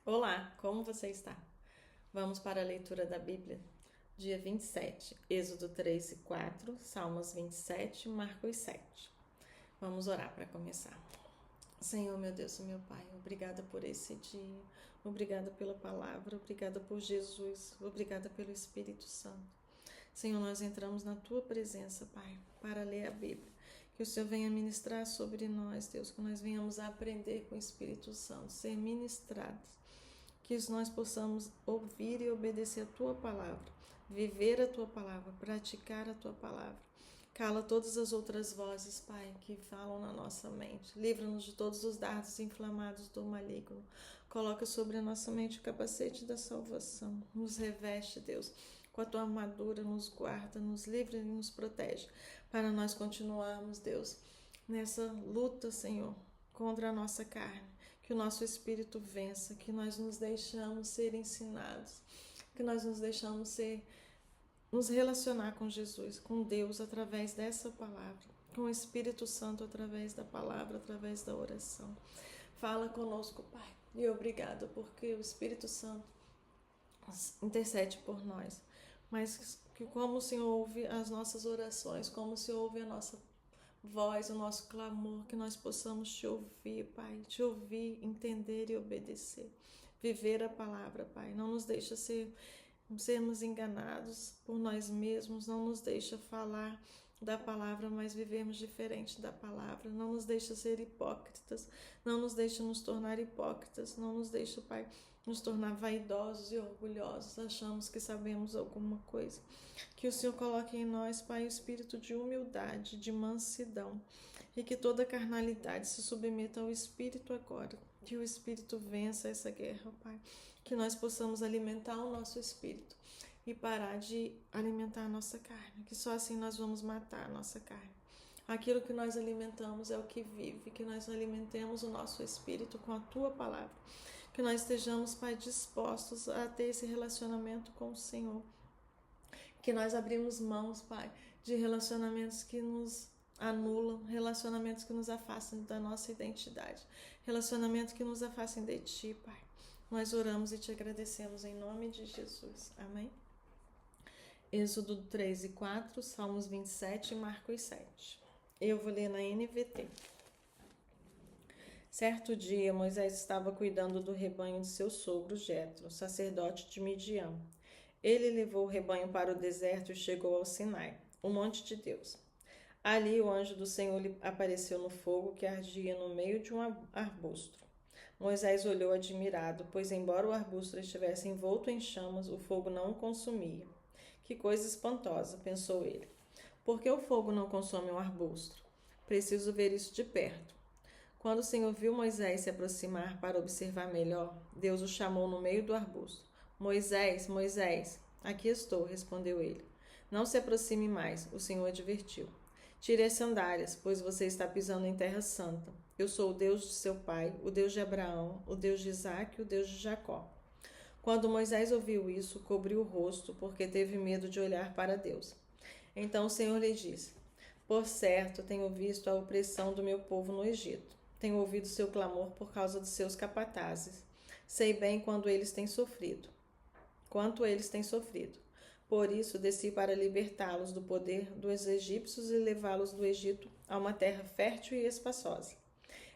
Olá, como você está? Vamos para a leitura da Bíblia, dia 27, Êxodo 3 e 4, Salmos 27, Marcos 7. Vamos orar para começar. Senhor, meu Deus e meu Pai, obrigada por esse dia, obrigada pela palavra, obrigada por Jesus, obrigada pelo Espírito Santo. Senhor, nós entramos na Tua presença, Pai, para ler a Bíblia. Que o Senhor venha ministrar sobre nós, Deus, que nós venhamos a aprender com o Espírito Santo, ser ministrados. Que nós possamos ouvir e obedecer a Tua palavra, viver a Tua palavra, praticar a Tua palavra. Cala todas as outras vozes, Pai, que falam na nossa mente. Livra-nos de todos os dardos inflamados do maligno. Coloca sobre a nossa mente o capacete da salvação. Nos reveste, Deus, com a Tua armadura, nos guarda, nos livra e nos protege, para nós continuarmos, Deus, nessa luta, Senhor, contra a nossa carne. Que o nosso espírito vença, que nós nos deixamos ser ensinados, que nós nos deixamos nos relacionar com Jesus, com Deus, através dessa palavra, com o Espírito Santo, através da palavra, através da oração. Fala conosco, Pai, e obrigada, porque o Espírito Santo intercede por nós, mas que como o Senhor ouve as nossas orações, como o Senhor ouve a nossa voz, o nosso clamor, que nós possamos te ouvir, Pai, te ouvir, entender e obedecer. Viver a palavra, Pai. Não nos deixa sermos enganados por nós mesmos, não nos deixa falar da palavra, mas vivemos diferente da palavra. Não nos deixa ser hipócritas, não nos deixa nos tornar hipócritas, não nos deixa, Pai, nos tornar vaidosos e orgulhosos, achamos que sabemos alguma coisa. Que o Senhor coloque em nós, Pai, o espírito de humildade, de mansidão, e que toda carnalidade se submeta ao Espírito agora. Que o Espírito vença essa guerra, Pai. Que nós possamos alimentar o nosso espírito e parar de alimentar a nossa carne, que só assim nós vamos matar a nossa carne. Aquilo que nós alimentamos é o que vive, que nós alimentemos o nosso espírito com a Tua palavra. Que nós estejamos, Pai, dispostos a ter esse relacionamento com o Senhor. Que nós abrimos mãos, Pai, de relacionamentos que nos anulam, relacionamentos que nos afastam da nossa identidade, relacionamentos que nos afastem de Ti, Pai. Nós oramos e Te agradecemos em nome de Jesus. Amém? Êxodo 3 e 4, Salmos 27 e Marcos 7. Eu vou ler na NVT. Certo dia, Moisés estava cuidando do rebanho de seu sogro Jetro, sacerdote de Midian. Ele levou o rebanho para o deserto e chegou ao Sinai, o monte de Deus. Ali o anjo do Senhor lhe apareceu no fogo que ardia no meio de um arbusto. Moisés olhou admirado, pois embora o arbusto estivesse envolto em chamas, o fogo não o consumia. Que coisa espantosa, pensou ele. Por que o fogo não consome um arbusto? Preciso ver isso de perto. Quando o Senhor viu Moisés se aproximar para observar melhor, Deus o chamou no meio do arbusto. Moisés, Moisés, aqui estou, respondeu ele. Não se aproxime mais, o Senhor advertiu. Tire as sandálias, pois você está pisando em terra santa. Eu sou o Deus de seu pai, o Deus de Abraão, o Deus de Isaque e o Deus de Jacó. Quando Moisés ouviu isso, cobriu o rosto, porque teve medo de olhar para Deus. Então o Senhor lhe disse: Por certo, tenho visto a opressão do meu povo no Egito. Tenho ouvido seu clamor por causa de seus capatazes. Sei bem quanto eles têm sofrido. Por isso, desci para libertá-los do poder dos egípcios e levá-los do Egito a uma terra fértil e espaçosa.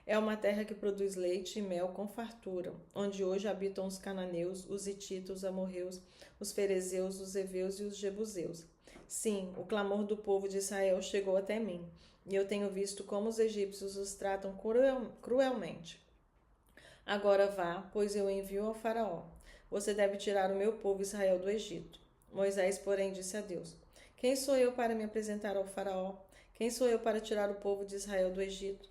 É uma terra que produz leite e mel com fartura, onde hoje habitam os cananeus, os hititas, os amorreus, os ferezeus, os heveus e os jebuseus. Sim, o clamor do povo de Israel chegou até mim, e eu tenho visto como os egípcios os tratam cruelmente. Agora vá, pois eu envio ao faraó. Você deve tirar o meu povo Israel do Egito. Moisés, porém, disse a Deus: Quem sou eu para me apresentar ao faraó? Quem sou eu para tirar o povo de Israel do Egito?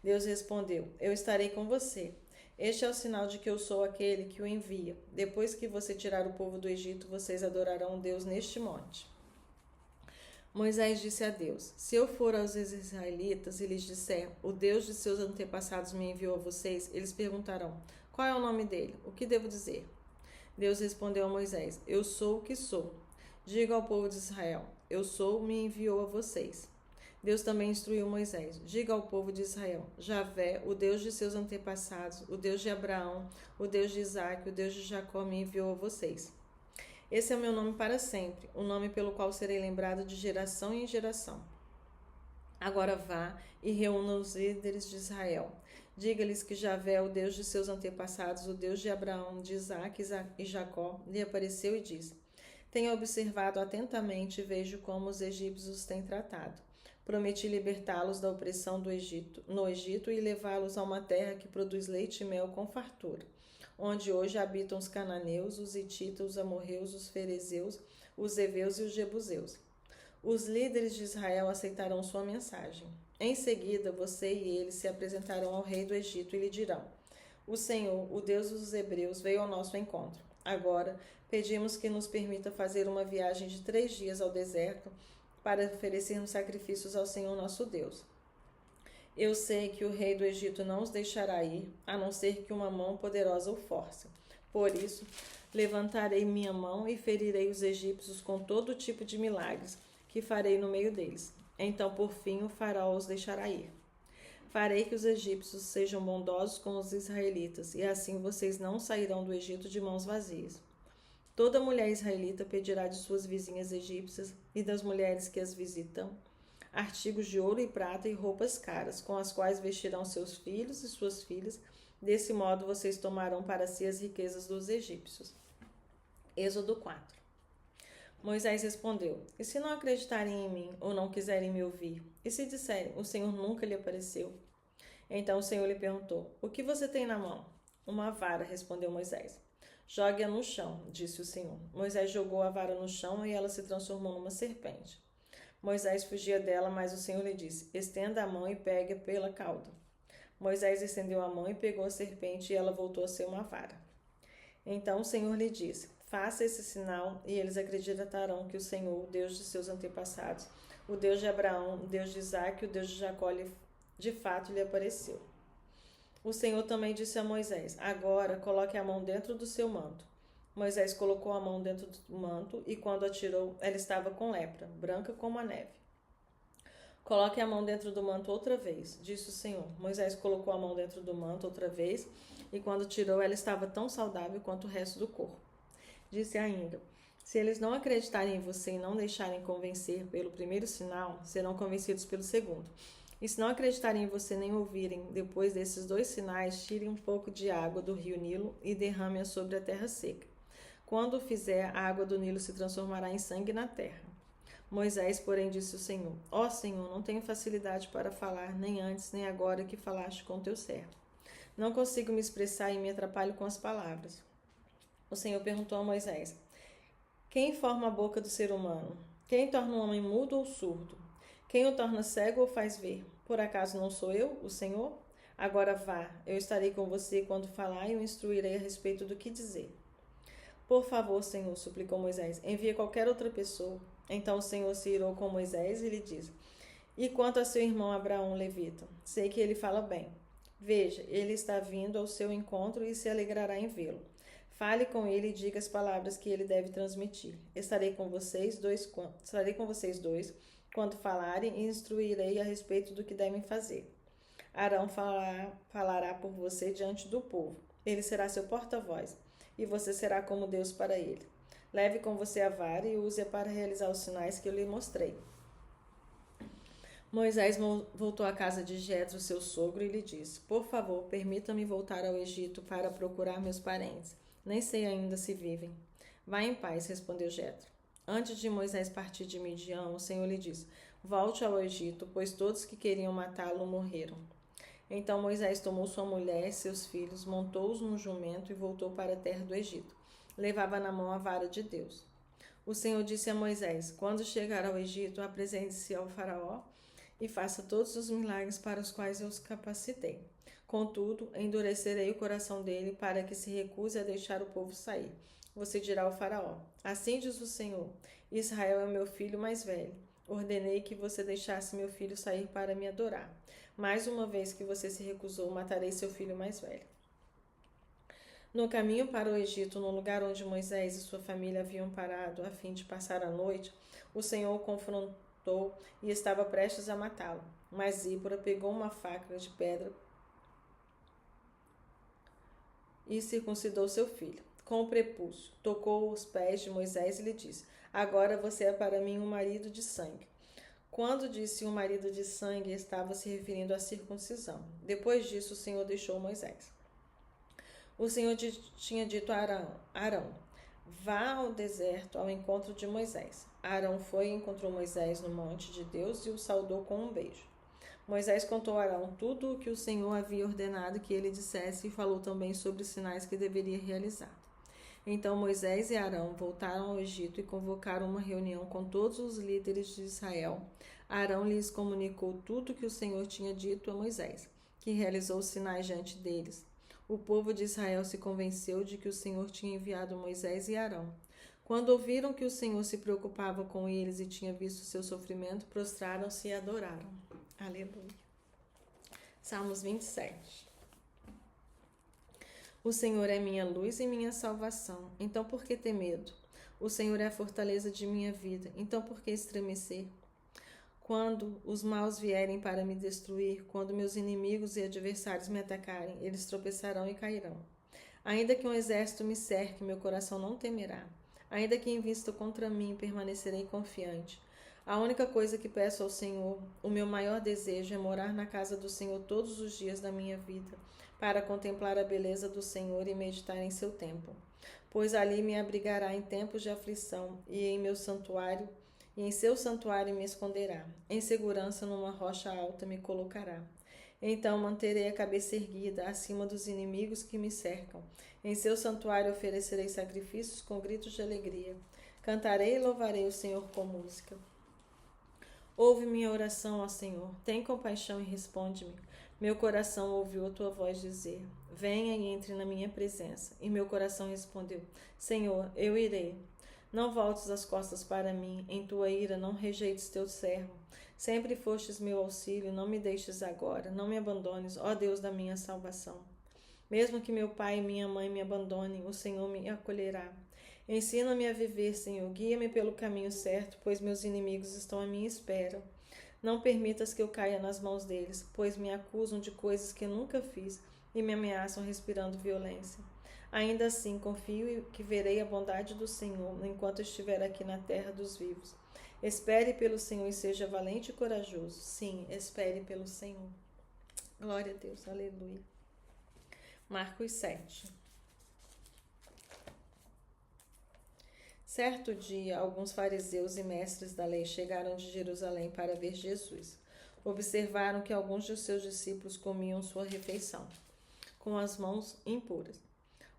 Deus respondeu: Eu estarei com você. Este é o sinal de que eu sou aquele que o envia. Depois que você tirar o povo do Egito, vocês adorarão Deus neste monte. Moisés disse a Deus: Se eu for aos israelitas e lhes disser, o Deus de seus antepassados me enviou a vocês, eles perguntarão: Qual é o nome dele? O que devo dizer? Deus respondeu a Moisés: Eu sou o que sou. Diga ao povo de Israel: Eu sou, me enviou a vocês. Deus também instruiu Moisés: diga ao povo de Israel: Javé, o Deus de seus antepassados, o Deus de Abraão, o Deus de Isaque, o Deus de Jacó me enviou a vocês. Esse é o meu nome para sempre, o nome pelo qual serei lembrado de geração em geração. Agora vá e reúna os líderes de Israel. Diga-lhes que Javé é o Deus de seus antepassados, o Deus de Abraão, de Isaque e Jacó, lhe apareceu e disse: tenho observado atentamente e vejo como os egípcios os têm tratado. Prometi libertá-los da opressão no Egito e levá-los a uma terra que produz leite e mel com fartura, onde hoje habitam os cananeus, os hititas, os amorreus, os ferezeus, os heveus e os jebuseus. Os líderes de Israel aceitarão sua mensagem. Em seguida, você e eles se apresentarão ao rei do Egito e lhe dirão: o Senhor, o Deus dos hebreus, veio ao nosso encontro. Agora, pedimos que nos permita fazer uma viagem de 3 dias ao deserto para oferecermos sacrifícios ao Senhor nosso Deus. Eu sei que o rei do Egito não os deixará ir, a não ser que uma mão poderosa o force. Por isso, levantarei minha mão e ferirei os egípcios com todo tipo de milagres que farei no meio deles. Então, por fim, o faraó os deixará ir. Farei que os egípcios sejam bondosos com os israelitas, e assim vocês não sairão do Egito de mãos vazias. Toda mulher israelita pedirá de suas vizinhas egípcias e das mulheres que as visitam artigos de ouro e prata e roupas caras, com as quais vestirão seus filhos e suas filhas. Desse modo vocês tomarão para si as riquezas dos egípcios. Êxodo 4. Moisés respondeu: e se não acreditarem em mim ou não quiserem me ouvir? E se disserem: o Senhor nunca lhe apareceu? Então o Senhor lhe perguntou: o que você tem na mão? Uma vara, respondeu Moisés. Jogue-a no chão, disse o Senhor. Moisés jogou a vara no chão e ela se transformou numa serpente. Moisés fugia dela, mas o Senhor lhe disse: estenda a mão e pegue pela cauda. Moisés estendeu a mão e pegou a serpente, e ela voltou a ser uma vara. Então o Senhor lhe disse: faça esse sinal, e eles acreditarão que o Senhor, o Deus de seus antepassados, o Deus de Abraão, o Deus de Isaque, o Deus de Jacó, de fato lhe apareceu. O Senhor também disse a Moisés: agora coloque a mão dentro do seu manto. Moisés colocou a mão dentro do manto e, quando a tirou, ela estava com lepra, branca como a neve. Coloque a mão dentro do manto outra vez, disse o Senhor. Moisés colocou a mão dentro do manto outra vez e, quando tirou, ela estava tão saudável quanto o resto do corpo. Disse ainda: se eles não acreditarem em você e não deixarem convencer pelo primeiro sinal, serão convencidos pelo segundo. E se não acreditarem em você nem ouvirem, depois desses 2 sinais, tire um pouco de água do rio Nilo e derrame-a sobre a terra seca. Quando o fizer, a água do Nilo se transformará em sangue na terra. Moisés, porém, disse o Senhor: ó Senhor, não tenho facilidade para falar, nem antes nem agora que falaste com teu servo. Não consigo me expressar e me atrapalho com as palavras. O Senhor perguntou a Moisés: quem forma a boca do ser humano? Quem torna um homem mudo ou surdo? Quem o torna cego ou faz ver? Por acaso não sou eu, o Senhor? Agora vá, eu estarei com você quando falar e o instruirei a respeito do que dizer. Por favor, Senhor, suplicou Moisés, envia qualquer outra pessoa. Então o Senhor se irou com Moisés e lhe disse: e quanto a seu irmão Abraão, levita? Sei que ele fala bem. Veja, ele está vindo ao seu encontro e se alegrará em vê-lo. Fale com ele e diga as palavras que ele deve transmitir. Estarei com vocês dois quando falarem e instruirei a respeito do que devem fazer. Arão falará por você diante do povo. Ele será seu porta-voz, e você será como Deus para ele. Leve com você a vara e use-a para realizar os sinais que eu lhe mostrei. Moisés voltou à casa de Jetro, seu sogro, e lhe disse: por favor, permita-me voltar ao Egito para procurar meus parentes. Nem sei ainda se vivem. Vá em paz, respondeu Jetro. Antes de Moisés partir de Midian, o Senhor lhe disse: volte ao Egito, pois todos que queriam matá-lo morreram. Então Moisés tomou sua mulher e seus filhos, montou-os num jumento e voltou para a terra do Egito. Levava na mão a vara de Deus. O Senhor disse a Moisés: quando chegar ao Egito, apresente-se ao faraó e faça todos os milagres para os quais eu os capacitei. Contudo, endurecerei o coração dele para que se recuse a deixar o povo sair. Você dirá ao faraó: assim diz o Senhor, Israel é meu filho mais velho. Ordenei que você deixasse meu filho sair para me adorar. Mais uma vez que você se recusou, matarei seu filho mais velho. No caminho para o Egito, no lugar onde Moisés e sua família haviam parado a fim de passar a noite, o Senhor levantou e estava prestes a matá-lo. Mas Zípora pegou uma faca de pedra e circuncidou seu filho. Com o prepúcio, tocou os pés de Moisés e lhe disse: Agora você é para mim um marido de sangue. Quando disse um marido de sangue, estava se referindo à circuncisão. Depois disso, o Senhor deixou Moisés. O Senhor tinha dito a Arão: Vá ao deserto ao encontro de Moisés. Arão foi e encontrou Moisés no monte de Deus e o saudou com um beijo. Moisés contou a Arão tudo o que o Senhor havia ordenado que ele dissesse e falou também sobre os sinais que deveria realizar. Então Moisés e Arão voltaram ao Egito e convocaram uma reunião com todos os líderes de Israel. Arão lhes comunicou tudo o que o Senhor tinha dito a Moisés, que realizou os sinais diante deles. O povo de Israel se convenceu de que o Senhor tinha enviado Moisés e Arão. Quando ouviram que o Senhor se preocupava com eles e tinha visto seu sofrimento, prostraram-se e adoraram. Aleluia. Salmos 27. O Senhor é minha luz e minha salvação, então por que ter medo? O Senhor é a fortaleza de minha vida, então por que estremecer? Quando os maus vierem para me destruir, quando meus inimigos e adversários me atacarem, eles tropeçarão e cairão. Ainda que um exército me cerque, meu coração não temerá. Ainda que invista contra mim, permanecerei confiante. A única coisa que peço ao Senhor, o meu maior desejo é morar na casa do Senhor todos os dias da minha vida, para contemplar a beleza do Senhor e meditar em seu templo. Pois ali me abrigará em tempos de aflição, e em seu santuário me esconderá. Em segurança numa rocha alta me colocará. Então manterei a cabeça erguida acima dos inimigos que me cercam. Em seu santuário oferecerei sacrifícios com gritos de alegria. Cantarei e louvarei o Senhor com música. Ouve minha oração, ó Senhor. Tem compaixão e responde-me. Meu coração ouviu a tua voz dizer: Venha e entre na minha presença. E meu coração respondeu: Senhor, eu irei. Não voltes as costas para mim, em tua ira não rejeites teu servo. Sempre fostes meu auxílio, não me deixes agora, não me abandones, ó Deus da minha salvação. Mesmo que meu pai e minha mãe me abandonem, o Senhor me acolherá. Ensina-me a viver, Senhor, guia-me pelo caminho certo, pois meus inimigos estão à minha espera. Não permitas que eu caia nas mãos deles, pois me acusam de coisas que nunca fiz e me ameaçam respirando violência. Ainda assim, confio que verei a bondade do Senhor enquanto estiver aqui na terra dos vivos. Espere pelo Senhor e seja valente e corajoso. Sim, espere pelo Senhor. Glória a Deus, aleluia. Marcos 7. Certo dia, alguns fariseus e mestres da lei chegaram de Jerusalém para ver Jesus. Observaram que alguns de seus discípulos comiam sua refeição com as mãos impuras,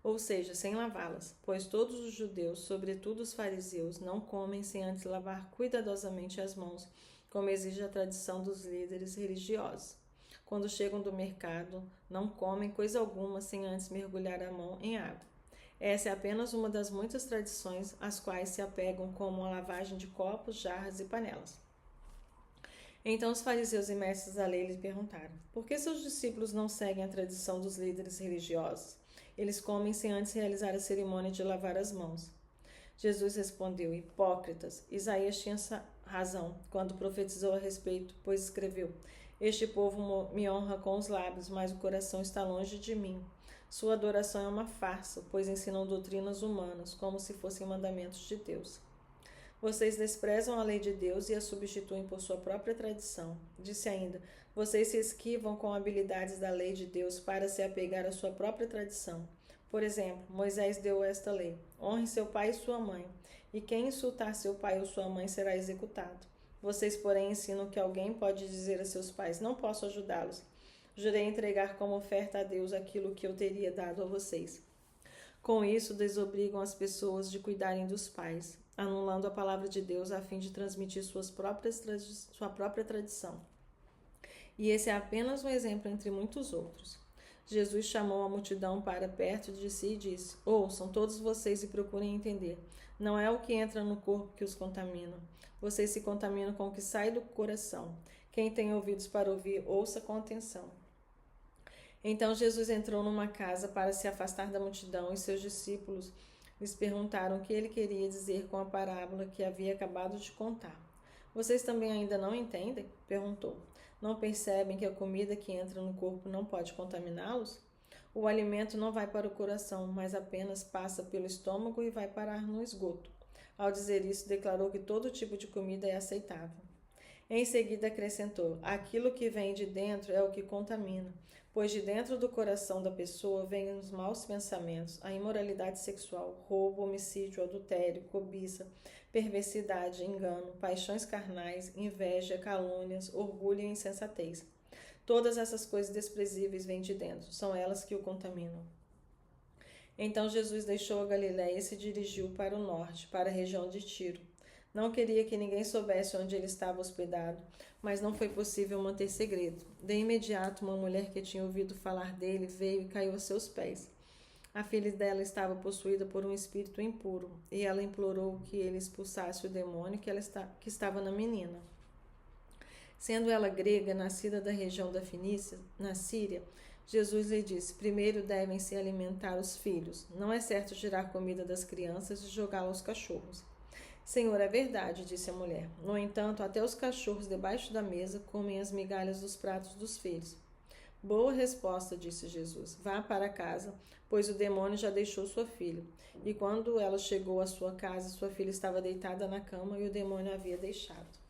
ou seja, sem lavá-las, pois todos os judeus, sobretudo os fariseus, não comem sem antes lavar cuidadosamente as mãos, como exige a tradição dos líderes religiosos. Quando chegam do mercado, não comem coisa alguma sem antes mergulhar a mão em água. Essa é apenas uma das muitas tradições às quais se apegam, como a lavagem de copos, jarras e panelas. Então os fariseus e mestres da lei lhe perguntaram: por que seus discípulos não seguem a tradição dos líderes religiosos? Eles comem sem antes realizar a cerimônia de lavar as mãos. Jesus respondeu: hipócritas, Isaías tinha razão quando profetizou a respeito, pois escreveu: este povo me honra com os lábios, mas o coração está longe de mim. Sua adoração é uma farsa, pois ensinam doutrinas humanas, como se fossem mandamentos de Deus. Vocês desprezam a lei de Deus e a substituem por sua própria tradição. Disse ainda: vocês se esquivam com habilidades da lei de Deus para se apegar à sua própria tradição. Por exemplo, Moisés deu esta lei: honre seu pai e sua mãe, e quem insultar seu pai ou sua mãe será executado. Vocês, porém, ensinam que alguém pode dizer a seus pais: não posso ajudá-los. Jurei entregar como oferta a Deus aquilo que eu teria dado a vocês. Com isso, desobrigam as pessoas de cuidarem dos pais, anulando a palavra de Deus a fim de transmitir sua própria tradição. E esse é apenas um exemplo entre muitos outros. Jesus chamou a multidão para perto de si e disse: ouçam todos vocês e procurem entender. Não é o que entra no corpo que os contamina. Vocês se contaminam com o que sai do coração. Quem tem ouvidos para ouvir, ouça com atenção. Então Jesus entrou numa casa para se afastar da multidão e seus discípulos lhes perguntaram o que ele queria dizer com a parábola que havia acabado de contar. Vocês também ainda não entendem? Perguntou. Não percebem que a comida que entra no corpo não pode contaminá-los? O alimento não vai para o coração, mas apenas passa pelo estômago e vai parar no esgoto. Ao dizer isso, declarou que todo tipo de comida é aceitável. Em seguida acrescentou: aquilo que vem de dentro é o que contamina, pois de dentro do coração da pessoa vêm os maus pensamentos, a imoralidade sexual, roubo, homicídio, adultério, cobiça, perversidade, engano, paixões carnais, inveja, calúnias, orgulho e insensatez. Todas essas coisas desprezíveis vêm de dentro, são elas que o contaminam. Então Jesus deixou a Galiléia e se dirigiu para o norte, para a região de Tiro. Não queria que ninguém soubesse onde ele estava hospedado, mas não foi possível manter segredo. De imediato, uma mulher que tinha ouvido falar dele veio e caiu a seus pés. A filha dela estava possuída por um espírito impuro, e ela implorou que ele expulsasse o demônio que estava na menina. Sendo ela grega, nascida da região da Fenícia, na Síria, Jesus lhe disse: primeiro devem se alimentar os filhos. Não é certo tirar comida das crianças e jogá-la aos cachorros. Senhor, é verdade, disse a mulher. No entanto, até os cachorros debaixo da mesa comem as migalhas dos pratos dos filhos. Boa resposta, disse Jesus. Vá para casa, pois o demônio já deixou sua filha. E quando ela chegou à sua casa, sua filha estava deitada na cama e o demônio a havia deixado.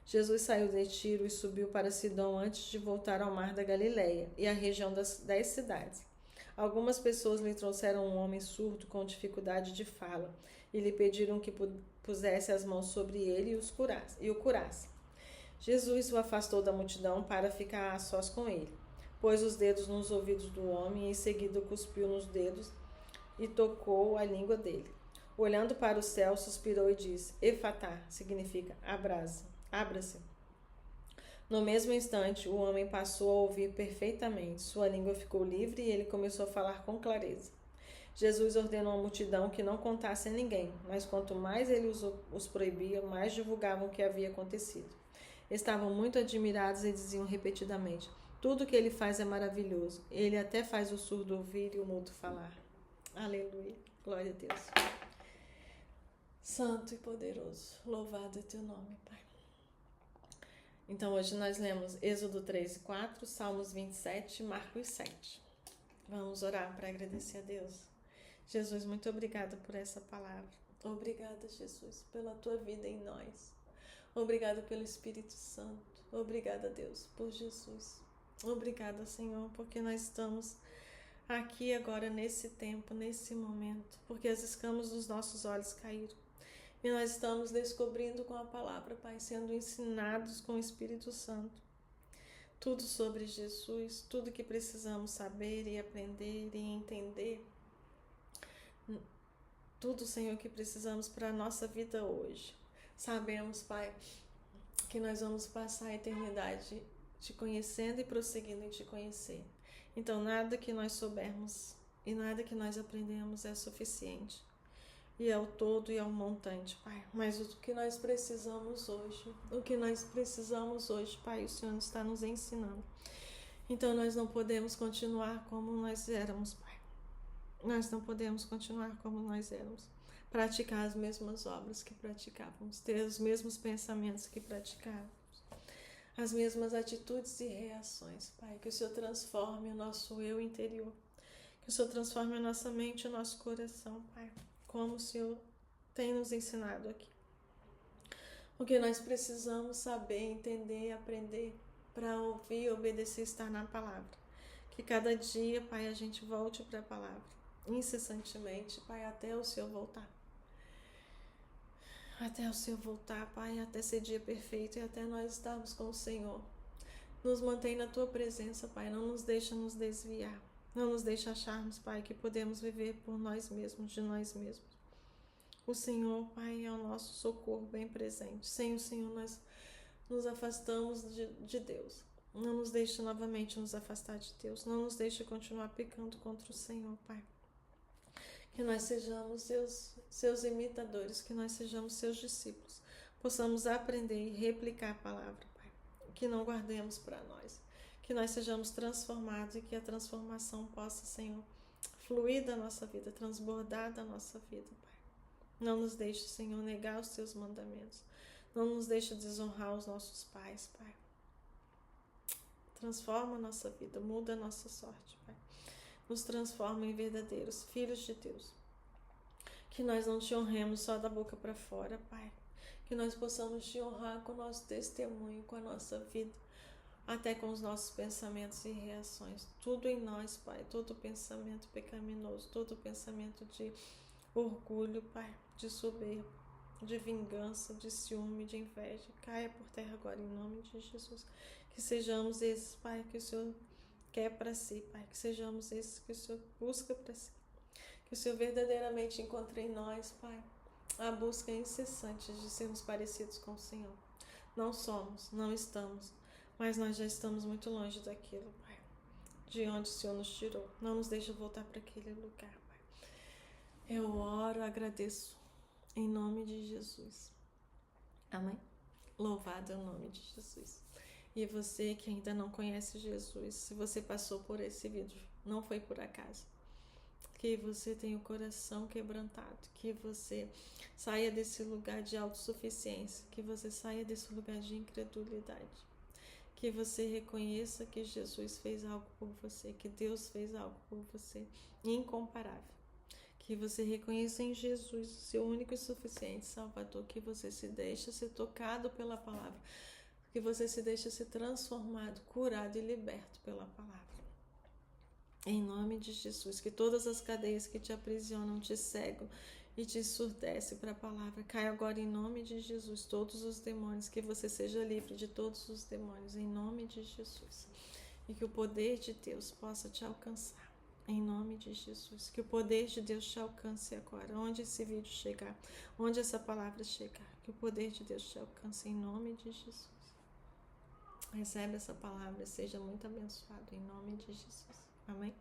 Jesus saiu de Tiro e subiu para Sidom antes de voltar ao mar da Galileia e à região das 10 cidades. Algumas pessoas lhe trouxeram um homem surdo com dificuldade de fala e lhe pediram que pusesse as mãos sobre ele e o curasse. Jesus o afastou da multidão para ficar a sós com ele. Pôs os dedos nos ouvidos do homem e em seguida cuspiu nos dedos e tocou a língua dele. Olhando para o céu, suspirou e disse: Efatá, significa abra-se. No mesmo instante, o homem passou a ouvir perfeitamente. Sua língua ficou livre e ele começou a falar com clareza. Jesus ordenou à multidão que não contasse a ninguém, mas quanto mais ele os proibia, mais divulgavam o que havia acontecido. Estavam muito admirados e diziam repetidamente: tudo o que ele faz é maravilhoso. Ele até faz o surdo ouvir e o mudo falar. Aleluia. Glória a Deus. Santo e poderoso, louvado é teu nome, Pai. Então hoje nós lemos Êxodo 3 e 4, Salmos 27 e Marcos 7. Vamos orar para agradecer a Deus. Jesus, muito obrigada por essa palavra. Obrigada, Jesus, pela tua vida em nós. Obrigada pelo Espírito Santo. Obrigada, Deus, por Jesus. Obrigada, Senhor, porque nós estamos aqui agora nesse tempo, nesse momento, porque as escamas dos nossos olhos caíram. E nós estamos descobrindo com a palavra, Pai, sendo ensinados com o Espírito Santo. Tudo sobre Jesus, tudo que precisamos saber e aprender e entender. Tudo, Senhor, que precisamos para a nossa vida hoje. Sabemos, Pai, que nós vamos passar a eternidade te conhecendo e prosseguindo em te conhecer. Então, nada que nós soubermos e nada que nós aprendemos é suficiente. E é o todo e é o montante, Pai. Mas o que nós precisamos hoje, Pai, o Senhor está nos ensinando. Então nós não podemos continuar como nós éramos, Pai. Nós não podemos continuar como nós éramos. Praticar as mesmas obras que praticávamos, ter os mesmos pensamentos que praticávamos, as mesmas atitudes e reações, Pai. Que o Senhor transforme o nosso eu interior. Que o Senhor transforme a nossa mente e o nosso coração, Pai. Como o Senhor tem nos ensinado aqui. O que nós precisamos saber, entender e aprender para ouvir, obedecer e estar na palavra. Que cada dia, Pai, a gente volte para a palavra, incessantemente, Pai, até o Senhor voltar. Até o Senhor voltar, Pai, até ser dia perfeito e até nós estarmos com o Senhor. Nos mantém na Tua presença, Pai, não nos deixa nos desviar. Não nos deixe acharmos, Pai, que podemos viver por nós mesmos, de nós mesmos. O Senhor, Pai, é o nosso socorro bem presente. Sem o Senhor, nós nos afastamos de Deus. Não nos deixe novamente nos afastar de Deus. Não nos deixe continuar pecando contra o Senhor, Pai. Que nós sejamos seus imitadores, que nós sejamos seus discípulos. Possamos aprender e replicar a palavra, Pai. Que não guardemos para nós. Que nós sejamos transformados e que a transformação possa, Senhor, fluir da nossa vida, transbordar da nossa vida, Pai. Não nos deixe, Senhor, negar os Teus mandamentos. Não nos deixa desonrar os nossos pais, Pai. Transforma a nossa vida, muda a nossa sorte, Pai. Nos transforma em verdadeiros filhos de Deus. Que nós não te honremos só da boca para fora, Pai. Que nós possamos te honrar com o nosso testemunho, com a nossa vida, até com os nossos pensamentos e reações. Tudo em nós, Pai. Todo pensamento pecaminoso, todo pensamento de orgulho, Pai, de soberba, de vingança, de ciúme, de inveja, caia por terra agora em nome de Jesus. Que sejamos esses, Pai, que o Senhor quer para si, Pai. Que sejamos esses que o Senhor busca para si. Que o Senhor verdadeiramente encontre em nós, Pai, a busca incessante de sermos parecidos com o Senhor. Não somos, não estamos, mas nós já estamos muito longe daquilo, Pai, de onde o Senhor nos tirou. Não nos deixe voltar para aquele lugar, Pai. Eu oro, agradeço, em nome de Jesus. Amém? Louvado é o nome de Jesus. E você que ainda não conhece Jesus, se você passou por esse vídeo, não foi por acaso. Que você tenha o coração quebrantado, que você saia desse lugar de autossuficiência, que você saia desse lugar de incredulidade, que você reconheça que Jesus fez algo por você, que Deus fez algo por você, incomparável. Que você reconheça em Jesus o seu único e suficiente Salvador, que você se deixe ser tocado pela palavra, que você se deixe ser transformado, curado e liberto pela palavra. Em nome de Jesus, que todas as cadeias que te aprisionam, te cegam e te ensurdecem para a palavra, caia agora em nome de Jesus, todos os demônios, que você seja livre de todos os demônios, em nome de Jesus. E que o poder de Deus possa te alcançar, em nome de Jesus. Que o poder de Deus te alcance agora, onde esse vídeo chegar, onde essa palavra chegar, que o poder de Deus te alcance, em nome de Jesus. Recebe essa palavra, seja muito abençoado, em nome de Jesus. Amém?